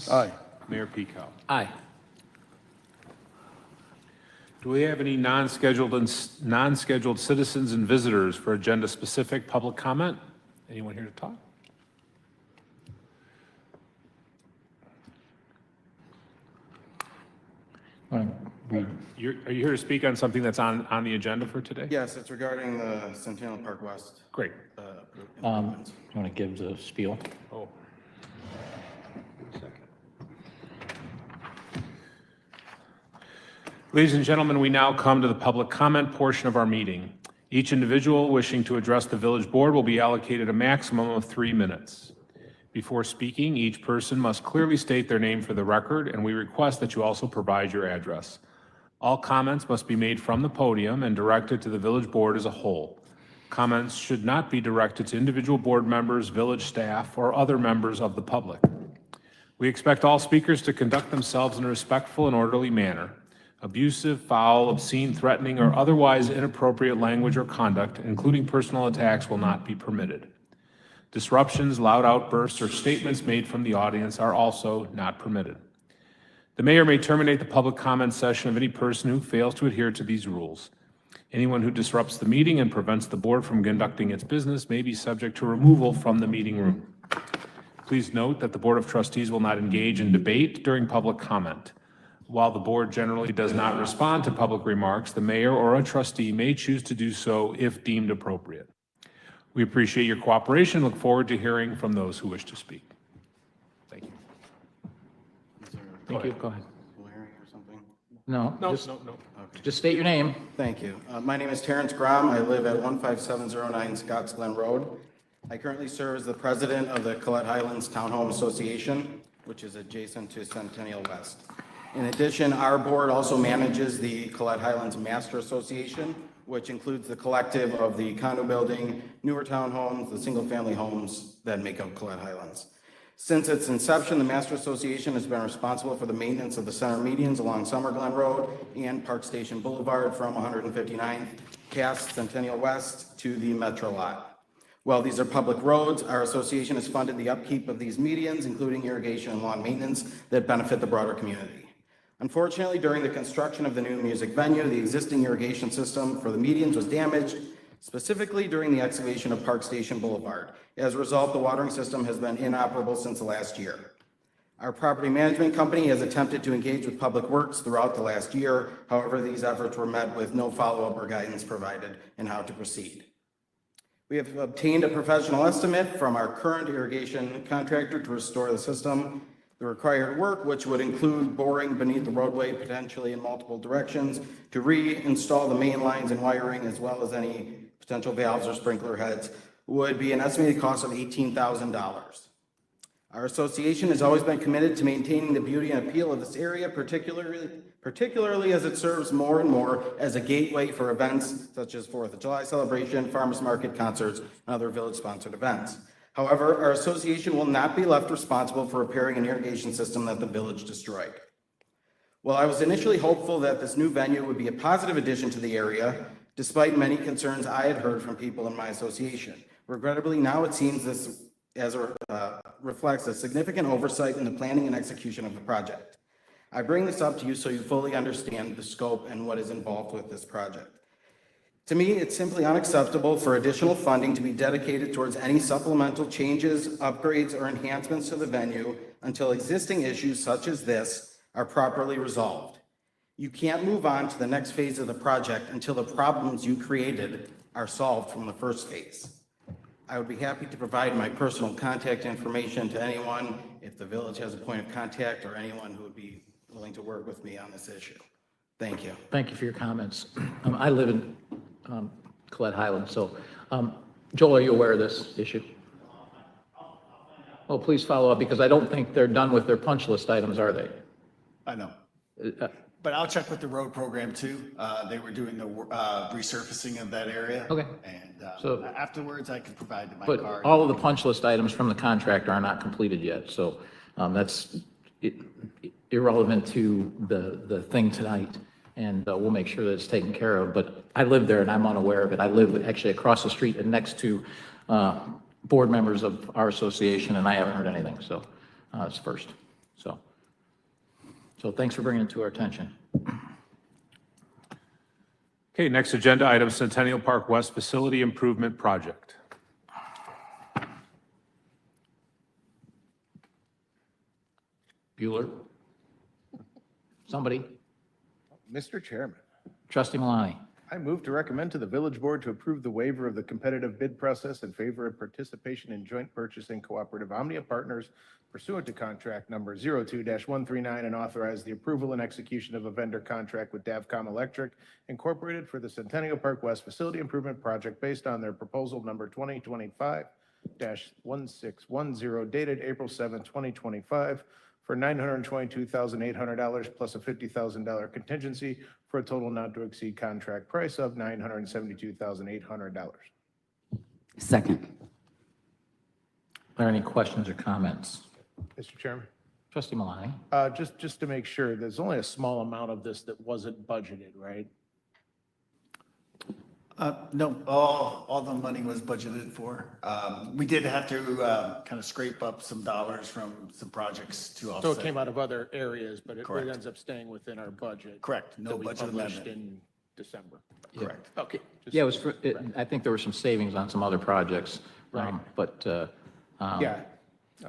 Aye. Mayor Peacock. Aye. Do we have any non-scheduled citizens and visitors for agenda-specific public comment? Anyone here to talk? Are you here to speak on something that's on the agenda for today? Yes, it's regarding the Centennial Park West. Great. Do you want to give the spiel? Oh. Ladies and gentlemen, we now come to the public comment portion of our meeting. Each individual wishing to address the village board will be allocated a maximum of 3 minutes. Before speaking, each person must clearly state their name for the record, and we request that you also provide your address. All comments must be made from the podium and directed to the village board as a whole. Comments should not be directed to individual board members, village staff, or other members of the public. We expect all speakers to conduct themselves in a respectful and orderly manner. Abusive, foul, obscene, threatening, or otherwise inappropriate language or conduct, including personal attacks, will not be permitted. Disruptions, loud outbursts, or statements made from the audience are also not permitted. The mayor may terminate the public comment session of any person who fails to adhere to these rules. Anyone who disrupts the meeting and prevents the board from conducting its business may be subject to removal from the meeting room. Please note that the Board of Trustees will not engage in debate during public comment. While the board generally does not respond to public remarks, the mayor or a trustee may choose to do so if deemed appropriate. We appreciate your cooperation and look forward to hearing from those who wish to speak. Thank you. Thank you. Go ahead. Larry or something? No. No. Just state your name. Thank you. My name is Terrence Grom. I live at 15709 Scotts Glen Road. I currently serve as the president of the Colette Highlands Townhome Association, which is adjacent to Centennial West. In addition, our board also manages the Colette Highlands Master Association, which includes the collective of the condo building, newer townhomes, the single-family homes that make up Colette Highlands. Since its inception, the Master Association has been responsible for the maintenance of the center medians along Summer Glen Road and Park Station Boulevard from 159th past Centennial West to the Metro lot. While these are public roads, our association has funded the upkeep of these medians, including irrigation and lawn maintenance that benefit the broader community. Unfortunately, during the construction of the new music venue, the existing irrigation system for the medians was damaged, specifically during the excavation of Park Station Boulevard. As a result, the watering system has been inoperable since last year. Our property management company has attempted to engage with Public Works throughout the last year. However, these efforts were met with no follow-up or guidance provided in how to proceed. We have obtained a professional estimate from our current irrigation contractor to restore the system. The required work, which would include boring beneath the roadway, potentially in multiple directions, to reinstall the main lines and wiring, as well as any potential valves or sprinkler heads, would be an estimated cost of $18,000. Our association has always been committed to maintaining the beauty and appeal of this area, particularly as it serves more and more as a gateway for events such as 4th of July celebration, farmers market, concerts, and other village-sponsored events. However, our association will not be left responsible for repairing an irrigation system that the village destroyed. While I was initially hopeful that this new venue would be a positive addition to the area, despite many concerns I had heard from people in my association, regrettably now it seems this reflects a significant oversight in the planning and execution of the project. I bring this up to you so you fully understand the scope and what is involved with this project. To me, it's simply unacceptable for additional funding to be dedicated towards any supplemental changes, upgrades, or enhancements to the venue until existing issues such as this are properly resolved. You can't move on to the next phase of the project until the problems you created are solved from the first phase. I would be happy to provide my personal contact information to anyone if the village has a point of contact or anyone who would be willing to work with me on this issue. Thank you. Thank you for your comments. I live in Colette Highlands, so Joel, are you aware of this issue? Well, please follow up, because I don't think they're done with their punch list items, are they? I know. But I'll check with the road program too. They were doing the resurfacing of that area. Okay. And So- afterwards, I can provide my But card. all of the punch list items from the contractor are not completed yet, so that's irrelevant to the thing tonight, and we'll make sure that it's taken care of. But I live there and I'm unaware of it. I live actually across the street and next to board members of our association, and I haven't heard anything, so it's first. So thanks for bringing it to our attention. Okay, next agenda item, Centennial Park West Facility Improvement Project. Bueller? Somebody? Mr. Chairman, Trustee Malani? I move to recommend to the village board to approve the waiver of the competitive bid process in favor of participation in joint purchasing cooperative Omnia Partners pursuant to contract number 02-139 and authorize the approval and execution of a vendor contract with Davcom Electric Incorporated for the Centennial Park West Facility Improvement Project based on their proposal number 2025-1610 dated April 7, 2025 for $922,800 plus a $50,000 contingency for a total not to exceed contract price of $972,800. Second. Are there any questions or comments? Mr. Chairman, Trustee Malani? just to make sure, there's only a small amount of this that wasn't budgeted, right? No, all the money was budgeted for. We did have to kind of scrape up some dollars from some projects to offset. So it came out of other areas, but it Correct. ends up staying within our budget. Correct, no that we budget published amendment. in December. Correct. Okay. Yeah, it was for, I think there were some savings on some other projects. But, Yeah.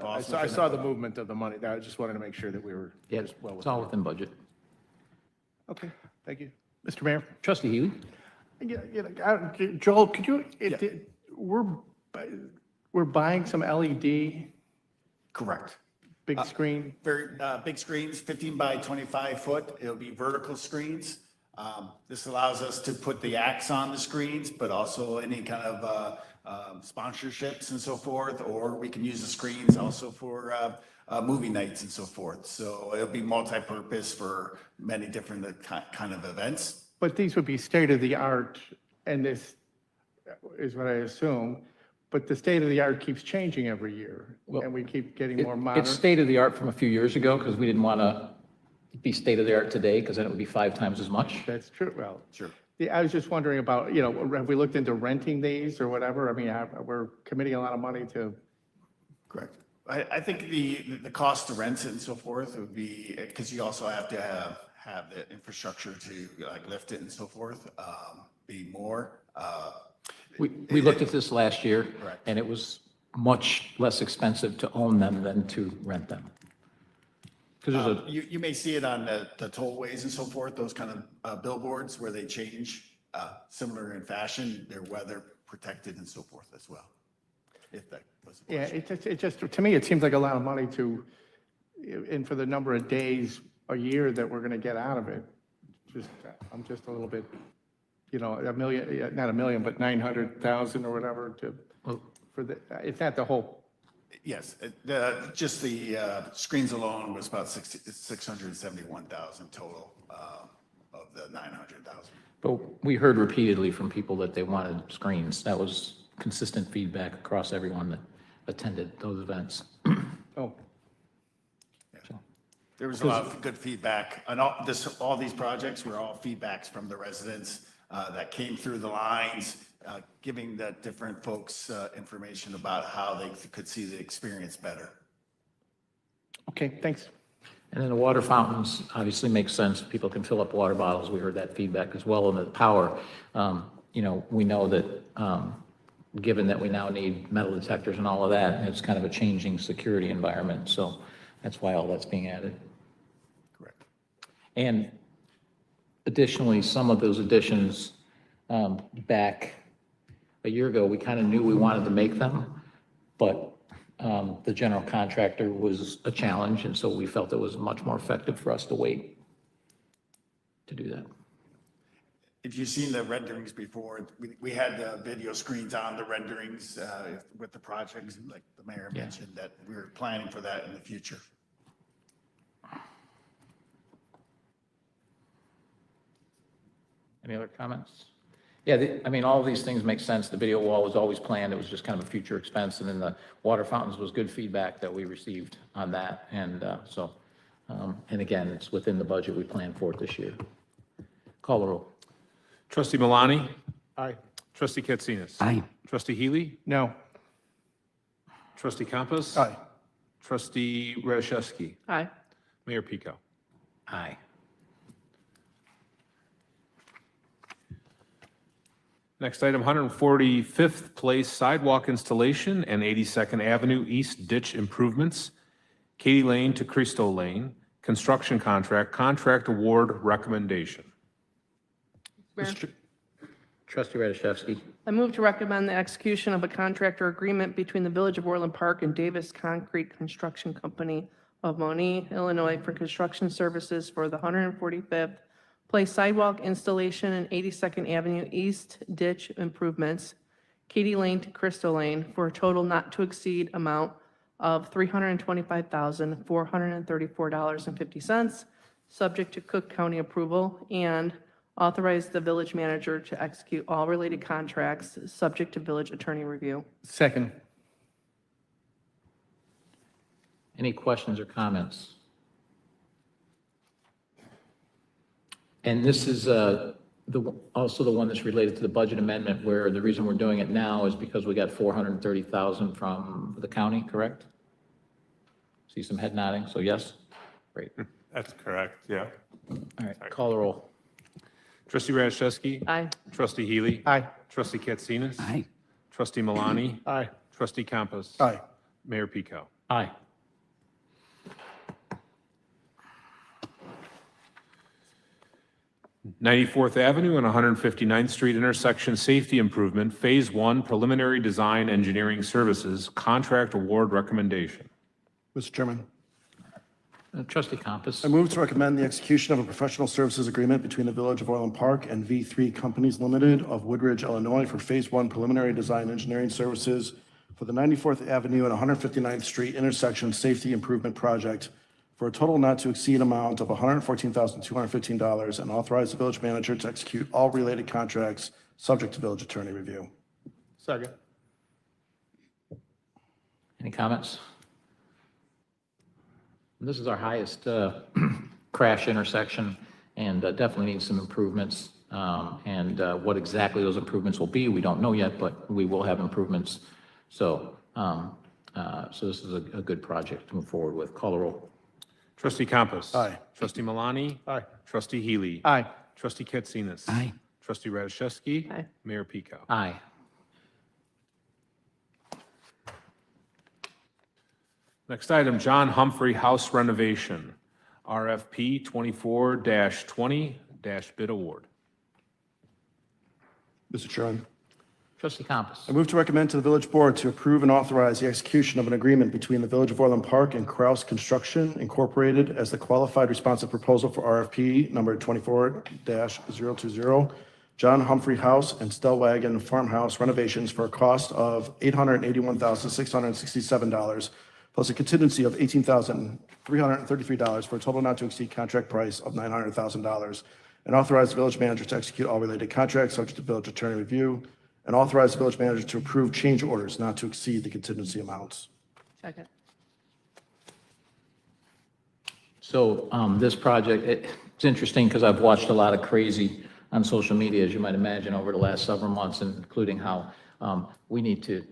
I saw the movement of the money. I just wanted to make sure that we were yeah, just well it's all within. within budget. Okay, thank you. Mr. Mayor? Trustee Healy? Joel, could you, we're buying some LED Correct. big screen. Very big screens, 15 by 25 foot. It'll be vertical screens. This allows us to put the acts on the screens, but also any kind of sponsorships and so forth, or we can use the screens also for movie nights and so forth. So it'll be multi-purpose for many different kind of events. But these would be state of the art, and this is what I assume. But the state of the art keeps changing every year, and we keep getting more modern. It's state of the art from a few years ago because we didn't want to be state of the art today because then it would be 5 times as much. That's true. Well, Sure. I was just wondering about, have we looked into renting these or whatever? I mean, we're committing a lot of money to. Correct. I think the cost to rent it and so forth would be, because you also have to have the infrastructure to like lift it and so forth, be more. We looked at this last year. Correct. And it was much less expensive to own them than to rent them. Because there's a, You may see it on the tollways and so forth, those kind of billboards where they change, similar in fashion, they're weather protected and so forth as well. If that was a Yeah, question. it just, to me, it seems like a lot of money and for the number of days a year that we're going to get out of it. I'm just a little bit, a million, not a million, but 900,000 or whatever it's not the whole. Yes, just the screens alone was about 671,000 total of the 900,000. but we heard repeatedly from people that they wanted screens. That was consistent feedback across everyone that attended those events. Oh, There was a lot of good feedback, and all these projects were all feedbacks from the residents that came through the lines, giving the different folks information about how they could see the experience better. okay, thanks. And then the water fountains obviously makes sense. People can fill up water bottles. We heard that feedback as well. And the power, we know that given that we now need metal detectors and all of that, it's kind of a changing security environment. So that's why all that's being added. Correct. And additionally, some of those additions back a year ago, we kind of knew we wanted to make them, but the general contractor was a challenge, and so we felt it was much more effective for us to wait to do that. If you've seen the renderings before, we had the video screens on the renderings with the projects, like the mayor mentioned, that we're planning for that in the future. Any other comments? Yeah, all of these things make sense. The video wall was always planned. It was just kind of a future expense. And then the water fountains was good feedback that we received on that. And and again, it's within the budget we planned for it this year. Call the roll. Trustee Malani? Aye. Trustee Katsinas? Aye. Trustee Healy? No. Trustee Campos? Aye. Trustee Rashevsky? Aye. Mayor Pico. Aye. Next item, 145th Place Sidewalk Installation and 82nd Avenue East Ditch Improvements, Katy Lane to Cristo Lane, construction contract, contract award recommendation. Mayor, Trustee Radiszewski. I move to recommend the execution of a contractor agreement between the Village of Orland Park and Davis Concrete Construction Company of Moni, Illinois for construction services for the 145th Place sidewalk installation and 82nd Avenue East ditch improvements, Katy Lane to Crystal Lane, for a total not to exceed amount of $325,434.50, subject to Cook County approval, and authorize the village manager to execute all related contracts, subject to village attorney review. Second. Any questions or comments? And this is also the one that's related to the budget amendment, where the reason we're doing it now is because we got $430,000 from the county, correct? See some head nodding, so yes? Great. That's correct, yeah. All right, call the roll. Trustee Radiszewski. Aye. Trustee Healy. Aye. Trustee Katsinas. Aye. Trustee Malani. Aye. Trustee Campus. Aye. Mayor Pico. Aye. Ninety-fourth Avenue and 159th Street intersection safety improvement, Phase 1 preliminary design engineering services, contract award recommendation. Mr. Chairman, Trustee Campus. I move to recommend the execution of a professional services agreement between the Village of Orland Park and V3 Companies Limited of Woodridge, Illinois for Phase 1 preliminary design engineering services for the 94th Avenue and 159th Street intersection safety improvement project for a total not to exceed amount of $114,215, and authorize the village manager to execute all related contracts subject to village attorney review. Second. Any comments? This is our highest crash intersection, and definitely needs some improvements. And what exactly those improvements will be, we don't know yet, but we will have improvements. So, so this is a good project to move forward with. Call the roll. Trustee Campus. Aye. Trustee Malani. Aye. Trustee Healy. Aye. Trustee Katsinas. Aye. Trustee Radiszewski. Aye. Mayor Pico. Aye. Next item, John Humphrey House renovation, RFP 24-20-bid award. Mr. Chairman, Trustee Campus. I move to recommend to the village board to approve and authorize the execution of an agreement between the Village of Orland Park and Kraus Construction Incorporated as the qualified responsive proposal for RFP number 24-020, John Humphrey House and Stellwagen Farmhouse renovations for a cost of $881,667, plus a contingency of $18,333 for a total not to exceed contract price of $900,000, and authorize the village manager to execute all related contracts subject to village attorney review, and authorize the village manager to approve change orders not to exceed the contingency amounts. Second. So this project, it's interesting because I've watched a lot of crazy on social media, as you might imagine, over the last several months, including how we need to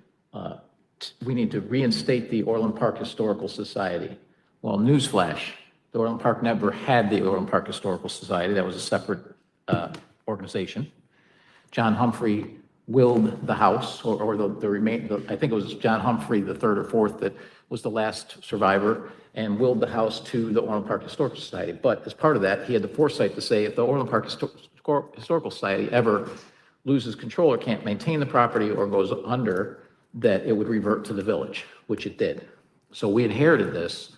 reinstate the Orland Park Historical Society. Well, newsflash, the Orland Park never had the Orland Park Historical Society. That was a separate organization. John Humphrey willed the house, or the I think it was John Humphrey, the third or fourth, that was the last survivor, and willed the house to the Orland Park Historical Society. But as part of that, he had the foresight to say, if the Orland Park Historical Society ever loses control or can't maintain the property or goes under, that it would revert to the village, which it did. So we inherited this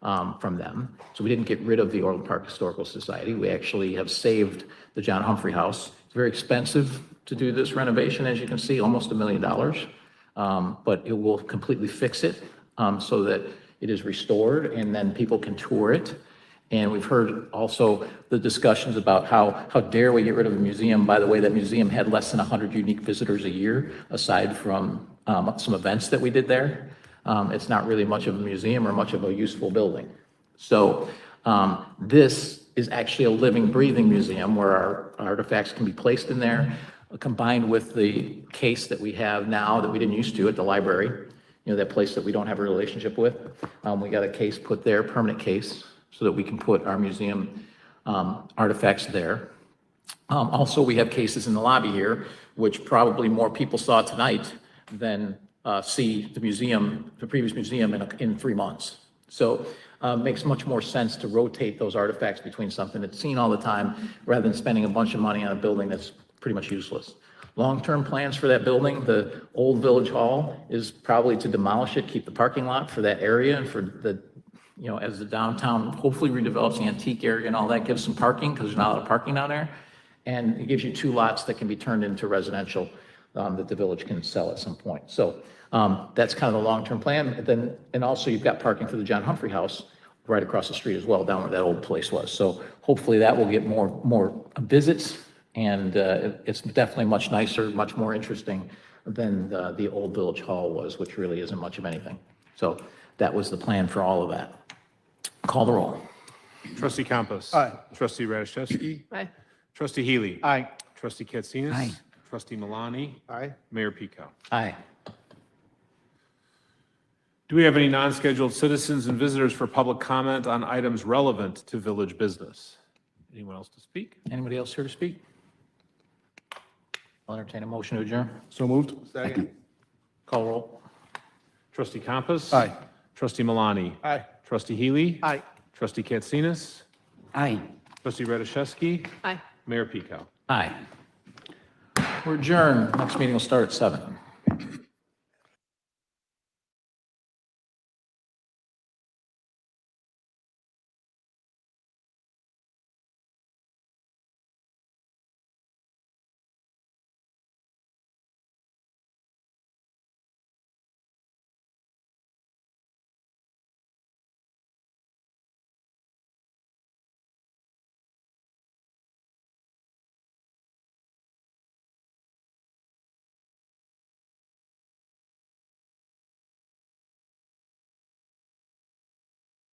from them. So we didn't get rid of the Orland Park Historical Society. We actually have saved the John Humphrey House. It's very expensive to do this renovation, as you can see, almost $1 million. But it will completely fix it so that it is restored and then people can tour it. And we've heard also the discussions about how dare we get rid of a museum. By the way, that museum had less than 100 unique visitors a year, aside from some events that we did there. It's not really much of a museum or much of a useful building. So this is actually a living, breathing museum where our artifacts can be placed in there, combined with the case that we have now that we didn't used to at the library, you know, that place that we don't have a relationship with. We got a case put there, permanent case, so that we can put our museum artifacts there. Also, we have cases in the lobby here, which probably more people saw tonight than see the museum, the previous museum in 3 months. So makes much more sense to rotate those artifacts between something that's seen all the time rather than spending a bunch of money on a building that's pretty much useless. Long-term plans for that building, the old Village Hall, is probably to demolish it, keep the parking lot for that area and for the, you know, as the downtown hopefully redevelops the antique area and all that, gives some parking because there's not a lot of parking down there. And it gives you 2 lots that can be turned into residential that the village can sell at some point. So that's kind of the long-term plan. And also you've got parking for the John Humphrey House right across the street as well, down where that old place was. So hopefully that will get more visits, and it's definitely much nicer, much more interesting than the old Village Hall was, which really isn't much of anything. So that was the plan for all of that. Call the roll. Trustee Campos. Aye. Trustee Radiszewski. Aye. Trustee Healy. Aye. Trustee Katsinas. Aye. Trustee Malani. Aye. Mayor Pico. Aye. Do we have any non-scheduled citizens and visitors for public comment on items relevant to village business? Anyone else to speak? Anybody else here to speak? I'll entertain a motion to adjourn. So moved. Second. Call roll. Trustee Campos. Aye. Trustee Malani. Aye. Trustee Healy. Aye. Trustee Katsinas. Aye. Trustee Radiszewski. Aye. Mayor Pico. Aye. We're adjourned. Next meeting will start at 7.